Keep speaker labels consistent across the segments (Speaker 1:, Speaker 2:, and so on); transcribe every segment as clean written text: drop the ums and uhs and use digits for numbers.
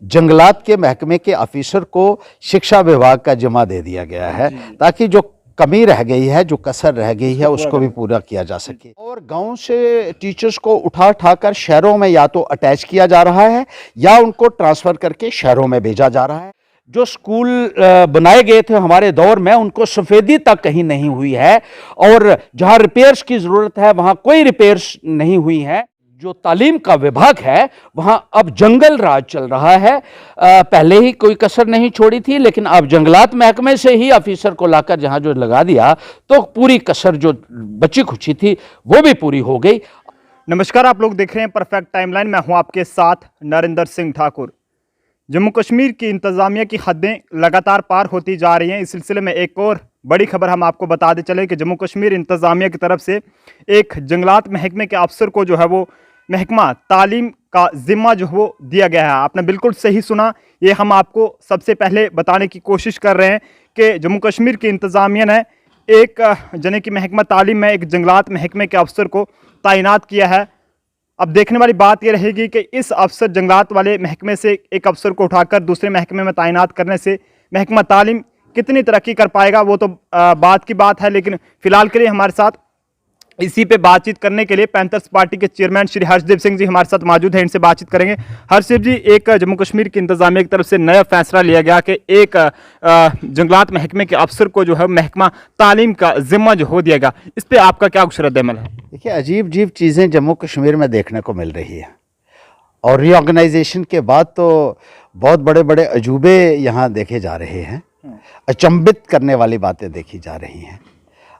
Speaker 1: जंगलात के महकमे के ऑफिसर को शिक्षा विभाग का जिम्मा दे दिया गया है, ताकि जो कमी रह गई है, जो कसर रह गई है, उसको भी पूरा किया जा सके। और गांव से टीचर्स को उठा कर शहरों में या तो अटैच किया जा रहा है या उनको ट्रांसफ़र करके शहरों में भेजा जा रहा है। जो स्कूल बनाए गए थे हमारे दौर में, उनको सफ़ेदी तक कहीं नहीं हुई है, और जहां रिपेयर्स की ज़रूरत है वहां कोई रिपेयर्स नहीं हुई है। जो तालीम का विभाग है वहां अब जंगल राज चल रहा है। पहले ही कोई कसर नहीं छोड़ी थी, लेकिन अब जंगलात महकमे से ही ऑफिसर को लाकर जहां जो लगा दिया, तो पूरी कसर जो बची खुची थी वो भी पूरी हो गई।
Speaker 2: नमस्कार, आप लोग देख रहे हैं परफेक्ट टाइमलाइन। मैं हूं आपके साथ नरेंद्र सिंह ठाकुर। जम्मू कश्मीर की इंतज़ामिया की हदें लगातार पार होती जा रही हैं। इस सिलसिले में एक और बड़ी खबर हम आपको बताते चले कि जम्मू कश्मीर इंतज़ामिया की तरफ से एक जंगलात महकमे के अफसर को जो है वो महकमा तालीम का ज़िम्मा जो वो दिया गया है। आपने बिल्कुल सही सुना, ये हम आपको सबसे पहले बताने की कोशिश कर रहे हैं कि जम्मू कश्मीर की इंतज़ामिया ने एक जने की महकमा तालीम में एक जंगलात महकमे के अफसर को तैनात किया है। अब देखने वाली बात यह रहेगी कि इस अफसर जंगलात वाले महकमे से एक अफसर को उठाकर दूसरे महकमे में तैनात करने से महकमा तालीम कितनी तरक्की कर पाएगा, वो तो बात की बात है। लेकिन फिलहाल के लिए हमारे साथ इसी पे बातचीत करने के लिए पैंथर्स पार्टी के चेयरमैन श्री हर्षदीप सिंह जी हमारे साथ मौजूद हैं। इनसे बातचीत करेंगे। हर्षदीप जी, एक जम्मू कश्मीर की इंतज़ामिया की तरफ से नया फैसला लिया गया कि एक जंगलात महकमे के अफसर को जो है महकमा तालीम का जिम्मा जो हो दिया गया, इस पर आपका क्या रद्द-ए-अमल है?
Speaker 1: देखिए, अजीब अजीब चीज़ें जम्मू कश्मीर में देखने को मिल रही है, और रीऑर्गेनाइजेशन के बाद तो बहुत बड़े बड़े अजूबे यहाँ देखे जा रहे हैं। अचंभित करने वाली बातें देखी जा रही हैं,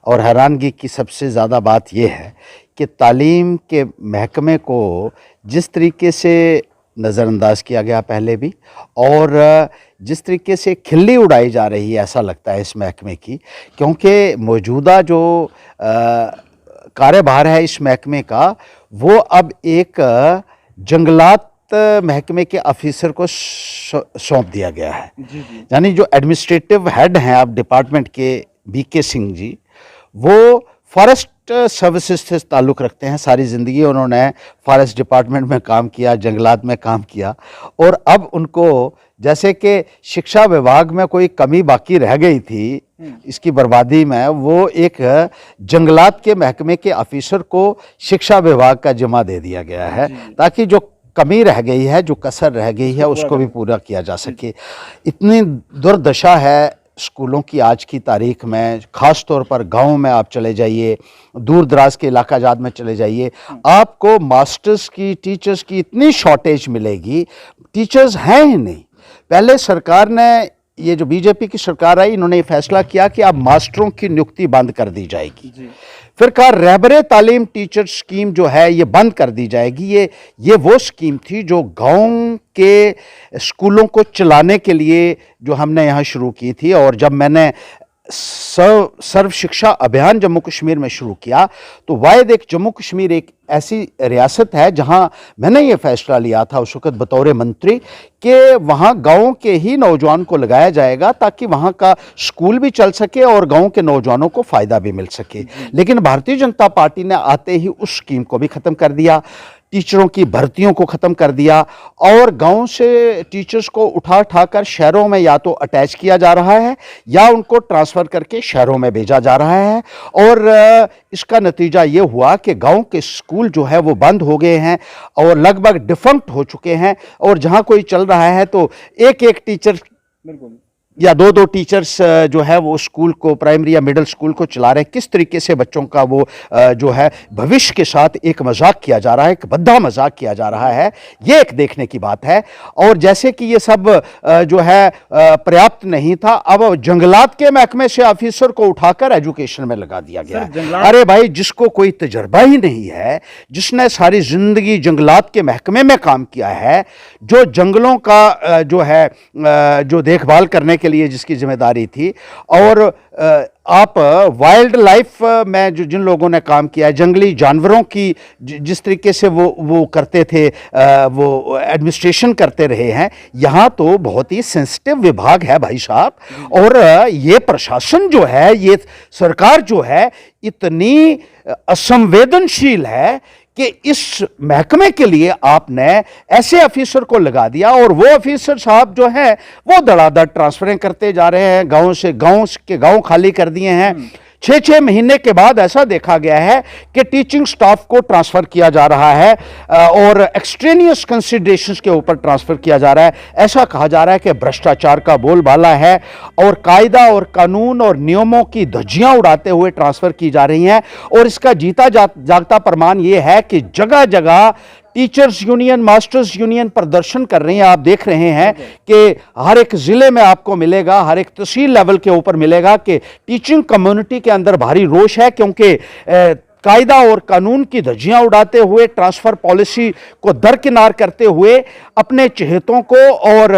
Speaker 1: और हैरानगी की सबसे ज़्यादा बात यह है कि तालीम के महकमे को जिस तरीके से नज़रअंदाज किया गया पहले भी, और जिस तरीके से खिल्ली उड़ाई जा रही है, ऐसा लगता है इस महकमे की, क्योंकि मौजूदा जो कार्यभार है इस महकमे का, वो अब एक जंगलात महकमे के ऑफिसर को सौंप दिया गया है। यानी जो एडमिनिस्ट्रेटिव हेड हैं अब डिपार्टमेंट के, बीके सिंह जी, वो फॉरेस्ट सर्विसेज से ताल्लुक़ रखते हैं। सारी ज़िंदगी उन्होंने फॉरेस्ट डिपार्टमेंट में काम किया, जंगलात में काम किया, और अब उनको जैसे कि शिक्षा विभाग में कोई कमी बाकी रह गई थी इसकी बर्बादी में, वो एक जंगलात के महकमे के ऑफिसर को शिक्षा विभाग का जिम्मा दे दिया गया है, ताकि जो कमी रह गई है, जो कसर रह गई है, उसको भी पूरा किया जा सके। इतनी दुर्दशा है स्कूलों की आज की तारीख में, ख़ास तौर पर गाँव में आप चले जाइए, दूर दराज के इलाका जात में चले जाइए, आपको मास्टर्स की, टीचर्स की इतनी शॉर्टेज मिलेगी। टीचर्स हैं ही नहीं। पहले सरकार ने, ये जो बीजेपी की सरकार आई, इन्होंने ये फैसला किया कि अब मास्टरों की नियुक्ति बंद कर दी जाएगी। फिर कहा रहबरे तालीम टीचर स्कीम जो है ये बंद कर दी जाएगी। ये वो स्कीम थी जो गांव के स्कूलों को चलाने के लिए जो हमने यहाँ शुरू की थी। और जब मैंने सर्व शिक्षा अभियान जम्मू कश्मीर में शुरू किया, तो वायद एक जम्मू कश्मीर एक ऐसी रियासत है जहां मैंने ये फैसला लिया था उस वक़्त बतौर मंत्री कि वहां गाँव के ही नौजवान को लगाया जाएगा, ताकि वहां का स्कूल भी चल सके और गाँव के नौजवानों को फ़ायदा भी मिल सके। लेकिन भारतीय जनता पार्टी ने आते ही उस स्कीम को भी ख़त्म कर दिया, टीचरों की भर्तियों को ख़त्म कर दिया, और गांव से टीचर्स को उठा कर शहरों में या तो अटैच किया जा रहा है या उनको ट्रांसफ़र करके शहरों में भेजा जा रहा है। और इसका नतीजा ये हुआ कि गांव के स्कूल जो है वो बंद हो गए हैं और लगभग डिफंक्ट हो चुके हैं, और जहां कोई चल रहा है तो एक एक टीचर या दो दो टीचर्स जो है वो स्कूल को, प्राइमरी या मिडिल स्कूल को चला रहे हैं। किस तरीके से बच्चों का वो जो है भविष्य के साथ एक मजाक किया जा रहा है, एक भद्दा मजाक किया जा रहा है, ये एक देखने की बात है। और जैसे कि ये सब जो है पर्याप्त नहीं था, अब जंगलात के महकमे से ऑफिसर को उठाकर एजुकेशन में लगा दिया गया है। अरे भाई, जिसको कोई तजर्बा ही नहीं है, जिसने सारी जिंदगी जंगलात के महकमे में काम किया है, जो जंगलों का जो है जो देखभाल करने के लिए जिसकी जिम्मेदारी थी, और आप वाइल्ड लाइफ में जो जिन लोगों ने काम किया है, जंगली जानवरों की जिस तरीके से वो करते थे, वो एडमिनिस्ट्रेशन करते रहे हैं, यहाँ तो बहुत ही सेंसिटिव विभाग है भाई साहब। और ये प्रशासन जो है, ये सरकार जो है, इतनी असंवेदनशील है कि इस महकमे के लिए आपने ऐसे ऑफिसर को लगा दिया और वो ऑफिसर साहब जो है वो धड़ाधड़ ट्रांसफरें करते जा रहे हैं, गांव खाली कर दिए हैं। 6-6 महीने के बाद ऐसा देखा गया है कि टीचिंग स्टाफ को ट्रांसफर किया जा रहा है और एक्सट्रेनियस कंसिडरेशंस के ऊपर ट्रांसफर किया जा रहा है। ऐसा कहा जा रहा है कि भ्रष्टाचार का बोलबाला है और कायदा और कानून और नियमों की धज्जियां उड़ाते हुए ट्रांसफर की जा रही हैं। और इसका जीता जागता प्रमाण यह है कि जगह जगह टीचर्स यूनियन, मास्टर्स यूनियन प्रदर्शन कर रही हैं। आप देख रहे हैं कि हर एक जिले में आपको मिलेगा, हर एक तहसील लेवल के ऊपर मिलेगा कि टीचिंग कम्युनिटी के अंदर भारी रोष है, क्योंकि कायदा और कानून की धज्जियां उड़ाते हुए, ट्रांसफर पॉलिसी को दरकिनार करते हुए अपने चहेतों को और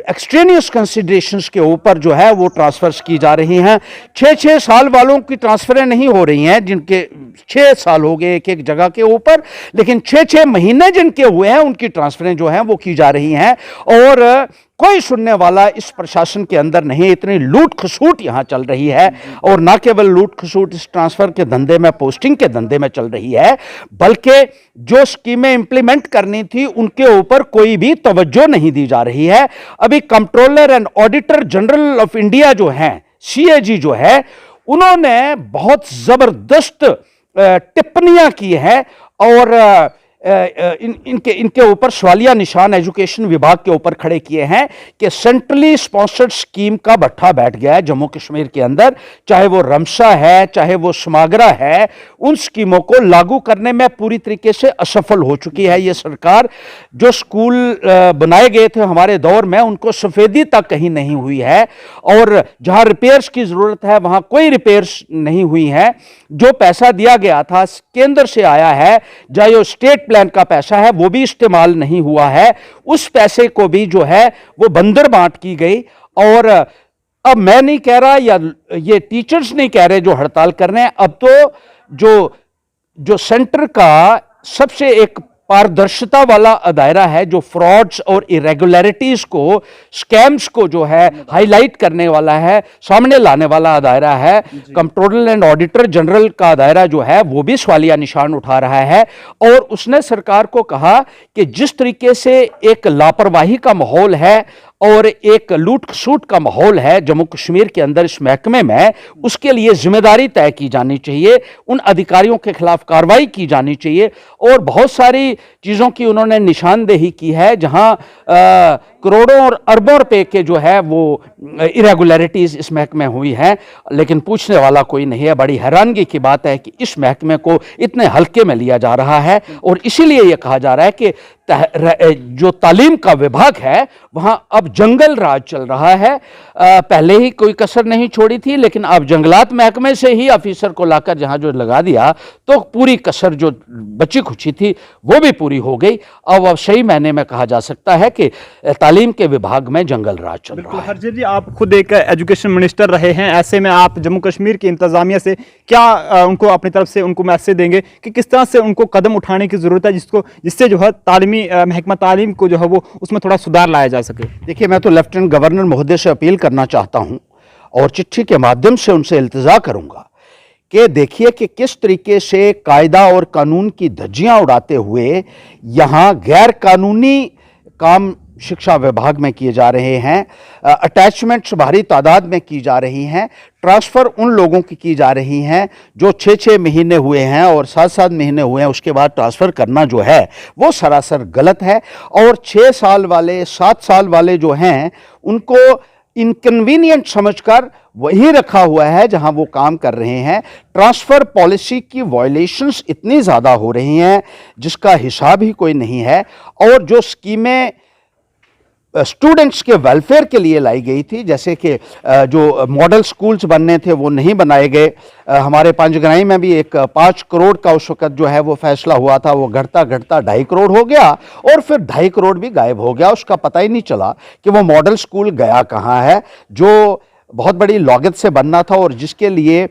Speaker 1: एक्सट्रेनियस कंसिडरेशंस के ऊपर जो है वो ट्रांसफर्स की जा रही हैं। 6-6 साल वालों की ट्रांसफरें नहीं हो रही हैं, जिनके 6 साल हो गए एक एक जगह के ऊपर, लेकिन 6-6 महीने जिनके हुए हैं उनकी ट्रांसफरें जो हैं वो की जा रही हैं। और कोई सुनने वाला इस प्रशासन के अंदर नहीं। इतनी लूट खसूट यहां चल रही है, और ना केवल लूट खसूट इस ट्रांसफर के धंधे में, पोस्टिंग के धंधे में चल रही है, बल्कि जो स्कीमें इंप्लीमेंट करनी थी उनके ऊपर कोई भी तवज्जो नहीं दी जा रही है। अभी controller and auditor general of India जो हैं, CAG जो है, उन्होंने बहुत जबरदस्त टिप्पणियां की हैं और इनके ऊपर सवालिया निशान एजुकेशन विभाग के ऊपर खड़े किए हैं कि सेंट्रली स्पॉन्सर्ड स्कीम का भट्ठा बैठ गया है जम्मू कश्मीर के अंदर। चाहे वो रमसा है, चाहे वो समागरा है, उन स्कीमों को लागू करने में पूरी तरीके से असफल हो चुकी है ये सरकार। जो स्कूल बनाए गए थे हमारे दौर में, उनको सफेदी तक कहीं नहीं हुई है, और जहां रिपेयर्स की जरूरत है वहां कोई रिपेयर्स नहीं हुई है। जो पैसा दिया गया था केंद्र से आया है, चाहे वो स्टेट प्लान का पैसा है, वो भी इस्तेमाल नहीं हुआ है। उस पैसे को भी जो है वो बंदर बांट की गई। और अब मैं नहीं कह रहा, या ये टीचर्स नहीं कह रहे जो हड़ताल कर रहे हैं, अब तो जो सेंटर का सबसे एक पारदर्शिता वाला दायरा है, जो फ्रॉड्स और इरेगुलरिटीज को, स्कैम्स को जो है हाईलाइट करने वाला है, सामने लाने वाला दायरा है, कंट्रोलर एंड ऑडिटर जनरल का दायरा जो है वो भी सवालिया निशान उठा रहा है। और उसने सरकार को कहा कि जिस तरीके से एक लापरवाही का माहौल है और एक लूट खसूट का माहौल है जम्मू कश्मीर के अंदर इस महकमे में, उसके लिए जिम्मेदारी तय की जानी चाहिए, उन अधिकारियों के खिलाफ कार्रवाई की जानी चाहिए। और बहुत सारी चीज़ों की उन्होंने निशानदेही की है जहां करोड़ों और अरबों रुपए के जो है वो इरेगुलरिटीज इस महकमे हुई हैं, लेकिन पूछने वाला कोई नहीं है। बड़ी हैरानगी की बात है कि इस महकमे को इतने हल्के में लिया जा रहा है, और इसीलिए यह कहा जा रहा है कि जो तालीम का विभाग है वहां अब जंगल राज चल रहा है। पहले ही कोई कसर नहीं छोड़ी थी, लेकिन अब जंगलात महकमे से ही ऑफिसर को लाकर जहां जो लगा दिया, तो पूरी कसर जो बची खुची थी वो भी पूरी हो गई। अब सही मायने में कहा जा सकता है कि तालीम के विभाग में जंगल राज चल रहा है।
Speaker 2: हरजीत जी, आप खुद एक एजुकेशन मिनिस्टर रहे हैं, ऐसे में आप जम्मू कश्मीर की इंतजामिया से क्या उनको अपनी तरफ से उनको मैसेज देंगे कि किस तरह से उनको कदम उठाने की जरूरत है जिससे जो है तालीमी महकमा तालीम को जो है वो उसमें थोड़ा सुधार लाया जा सके?
Speaker 1: देखिए, मैं तो लेफ्टिनेंट गवर्नर महोदय से अपील करना चाहता हूं और चिट्ठी के माध्यम से उनसे इल्तिजा करूंगा कि देखिए कि किस तरीके से कायदा और कानून की धज्जियां उड़ाते हुए यहां गैर कानूनी काम शिक्षा विभाग में किए जा रहे हैं, अटैचमेंट्स भारी तादाद में की जा रही हैं, ट्रांसफ़र उन लोगों की जा रही हैं जो 6-6 महीने हुए हैं और 7-7 महीने हुए हैं, उसके बाद ट्रांसफ़र करना जो है वो सरासर गलत है। और 6 साल वाले, 7 साल वाले जो हैं उनको इनकन्वीनियंट समझकर वही रखा हुआ है जहां वो काम कर रहे हैं। ट्रांसफ़र पॉलिसी की वायलेशंस इतनी ज़्यादा हो रही हैं जिसका हिसाब ही कोई नहीं है। और जो स्कीमें स्टूडेंट्स के वेलफेयर के लिए लाई गई थी, जैसे कि जो मॉडल स्कूल्स बनने थे वो नहीं बनाए गए। हमारे पंजगनाई में भी एक 5 करोड़ का उस वक़्त जो है वो फैसला हुआ था, वो घटता घटता 2.5 करोड़ हो गया और फिर 2.5 करोड़ भी गायब हो गया। उसका पता ही नहीं चला कि वो मॉडल स्कूल गया कहाँ है, जो बहुत बड़ी लागत से बनना था और जिसके लिए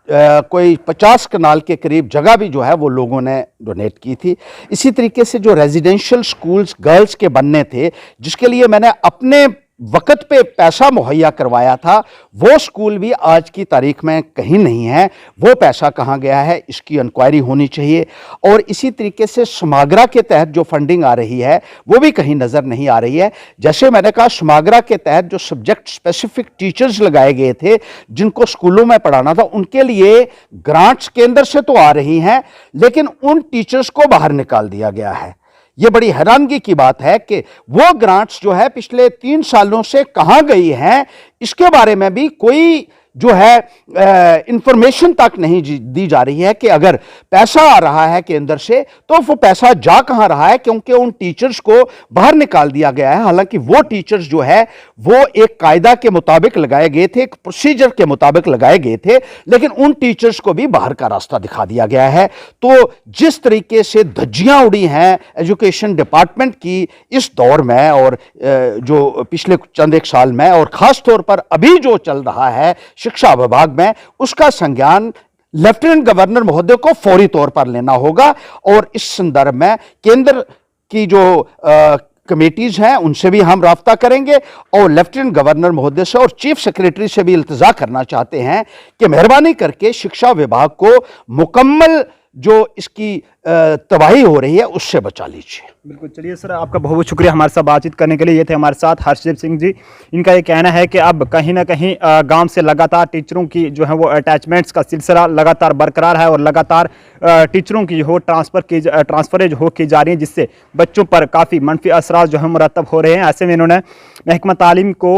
Speaker 1: कोई 50 कनाल के करीब जगह भी जो है वो लोगों ने डोनेट की थी। इसी तरीके से जो रेजिडेंशियल स्कूल्स गर्ल्स के बनने थे, जिसके लिए मैंने अपने वक्त पे पैसा मुहैया करवाया था, वो स्कूल भी आज की तारीख में कहीं नहीं है। वो पैसा कहाँ गया है, इसकी इंक्वायरी होनी चाहिए। और इसी तरीके से समागरा के तहत जो फंडिंग आ रही है वो भी कहीं नज़र नहीं आ रही है। जैसे मैंने कहा, समागरा के तहत जो सब्जेक्ट स्पेसिफिक टीचर्स लगाए गए थे जिनको स्कूलों में पढ़ाना था, उनके लिए ग्रांट्स केंद्र से तो आ रही हैं, लेकिन उन टीचर्स को बाहर निकाल दिया गया है। ये बड़ी हैरानगी की बात है कि वो ग्रांट्स जो है पिछले 3 सालों से कहां गई हैं, इसके बारे में भी कोई जो है इंफॉर्मेशन तक नहीं दी जा रही है कि अगर पैसा आ रहा है केंद्र से तो वो पैसा जा कहां रहा है, क्योंकि उन टीचर्स को बाहर निकाल दिया गया है। हालांकि वो टीचर्स जो है वो एक कायदा के मुताबिक लगाए गए थे, एक प्रोसीजर के मुताबिक लगाए गए थे, लेकिन उन टीचर्स को भी बाहर का रास्ता दिखा दिया गया है। तो जिस तरीके से धज्जियां उड़ी हैं एजुकेशन डिपार्टमेंट की इस दौर में और जो पिछले चंद एक साल में, और खास तौर पर अभी जो चल रहा है शिक्षा विभाग में, उसका संज्ञान लेफ्टिनेंट गवर्नर महोदय को फौरी तौर पर लेना होगा। और इस संदर्भ में केंद्र की जो कमेटीज हैं उनसे भी हम राब्ता करेंगे और लेफ्टिनेंट गवर्नर महोदय से और चीफ सेक्रेटरी से भी इल्तिजा करना चाहते हैं कि मेहरबानी करके शिक्षा विभाग को मुकम्मल जो इसकी तबाही हो रही है उससे बचा लीजिए।
Speaker 2: बिल्कुल, चलिए सर, आपका बहुत बहुत शुक्रिया हमारे साथ बातचीत करने के लिए। ये थे हमारे साथ हर्षदीप सिंह जी। इनका ये कहना है कि अब कहीं ना कहीं गांव से लगातार टीचरों की जो है वो अटैचमेंट्स का सिलसिला लगातार बरकरार है और लगातार टीचरों की हो ट्रांसफरेज हो की जा रही है, जिससे बच्चों पर काफ़ी मनफी असरात जो है मुरतब हो रहे हैं। ऐसे में इन्होंने महकमा तालीम को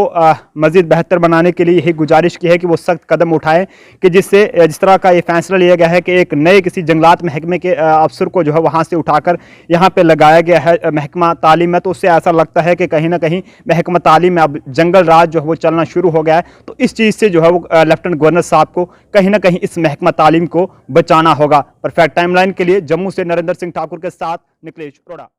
Speaker 2: मज़ीद बेहतर बनाने के लिए यही गुजारिश की है कि वो सख्त कदम उठाएँ कि जिससे जिस तरह का ये फैसला लिया गया है कि एक नए किसी जंगलात महकमे के अफसर को जो है वहाँ से उठाकर यहाँ पे लगाया गया है महकमा तालीम में, तो उससे ऐसा लगता है कि कहीं ना कहीं महकमा तालीम में अब जंगल राज जो है वो चलना शुरू हो गया है। तो इस चीज़ से जो है वो लेफ्टिनेंट गवर्नर साहब को कहीं ना कहीं इस महकमा तालीम को बचाना होगा। परफेक्ट टाइमलाइन के लिए जम्मू से नरेंद्र सिंह ठाकुर के साथ निकलेश अरोड़ा।